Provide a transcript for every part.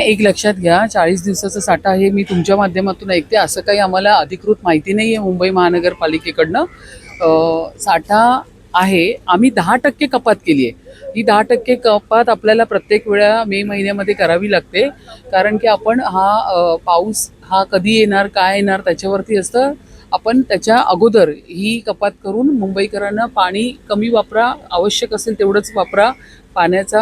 एक लक्षात घ्या, 40 दिवसाचा साठा हे मी तुमच्या माध्यमातून ऐकते. असं काही आम्हाला अधिकृत माहिती नाही आहे मुंबई महानगरपालिकेकडनं. साठा आहे. आम्ही 10% कपात केली आहे. ही 10% कपात आपल्याला प्रत्येक वेळा मे महिन्यामध्ये करावी लागते, कारण की आपण पाऊस हा कधी येणार, काय येणार त्याच्यावरती असतं. आपण त्याच्या अगोदर ही कपात करून मुंबईकरांना पाणी कमी वापरा, आवश्यक असेल तेवढंच वापरा, पाण्याचा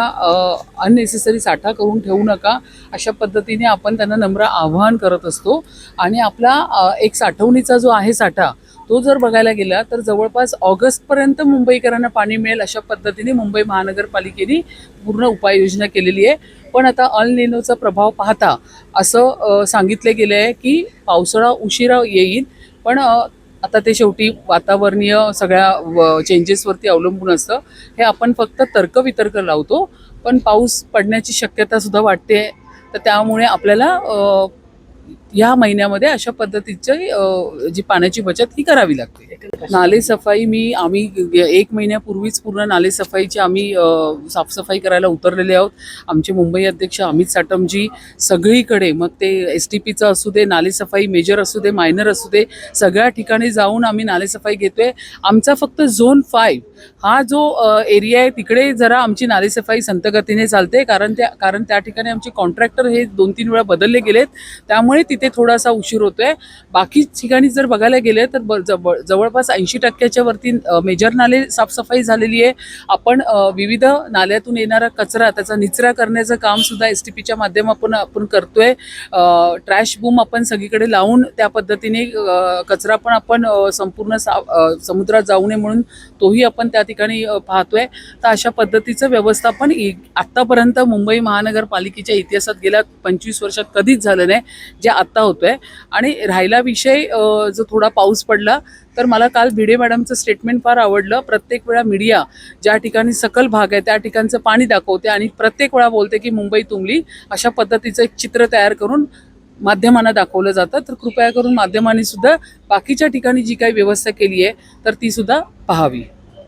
अननेसेसरी साठा करून ठेवू नका, अशा पद्धतीने आपण त्यांना नम्र आवाहन करत असतो. आणि आपला एक साठवणीचा जो आहे साठा, तो जर बघायला गेला तर जवळपास ऑगस्टपर्यंत मुंबईकरांना पाणी मिळेल अशा पद्धतीने मुंबई महानगरपालिकेने पूर्ण उपाययोजना केलेली आहे. पण आता अल निनोचा प्रभाव पाहता असं सांगितले गेले आहे की पावसाळा उशिरा येईल. पण आता ते शेवटी वातावरणीय सगळ्या चेंजेसवरती अवलंबून असतं. हे आपण फक्त तर्कवितर्क लावतो, पण पाऊस पडण्याची शक्यतासुद्धा वाटते. तर त्यामुळे आपल्याला या महिन्यामध्ये अशा पद्धतीची जी पाण्याची बचत ही करावी लागते. नाले सफाई आम्ही 1 महिन्यापूर्वीच पूर्ण नाले सफाईची आम्ही साफसफाई करायला उतरलेले आहोत. आमचे मुंबई अध्यक्ष अमित साटमजी सगळीकडे, मग ते STPचं असू दे, नाले सफाई मेजर असू दे, मायनर असू दे, सगळ्या ठिकाणी जाऊन आम्ही नाले सफाई घेतोय. आमचा फक्त झोन 5 हा जो एरिया आहे तिकडे जरा आमची नाले सफाई संथगतीने चालते, कारण त्या ठिकाणी आमचे कॉन्ट्रॅक्टर हे 2-3 वेळा बदलले गेलेत, त्यामुळे तिथे थोडासा उशीर होतोय. बाकी ठिकाणी जर बघायला गेले तर जवळपास 80% वरती मेजर नाले साफसफाई झालेली आहे. आपण विविध नाल्यातून येणारा कचरा त्याचा निचरा करण्याचं काम सुद्धा STPच्या माध्यमातून आपण करतोय. ट्रॅश बूम आपण सगळीकडे लावून त्या पद्धतीने कचरा पण आपण संपूर्ण समुद्रात जाऊ नये म्हणून तोही आपण त्या ठिकाणी पाहतोय. तर अशा पद्धतीचं व्यवस्थापन आत्तापर्यंत मुंबई महानगरपालिकेच्या इतिहासात गेल्या 25 वर्षात कधीच झालं नाही, जे आत्ता होतंय. आणि राहिला विषय जो थोडा पाऊस पडला, तर मला काल भिडे मॅडमचं स्टेटमेंट फार आवडलं. प्रत्येक वेळा मीडिया ज्या ठिकाणी सकल भाग आहे त्या ठिकाणचं पाणी दाखवते आणि प्रत्येक वेळा बोलते की मुंबई तुंबली, अशा पद्धतीचं एक चित्र तयार करून माध्यमांना दाखवलं जातं. तर कृपया करून माध्यमांनी सुद्धा बाकीच्या ठिकाणी जी काही व्यवस्था केली आहे तर ती सुद्धा पाहावी.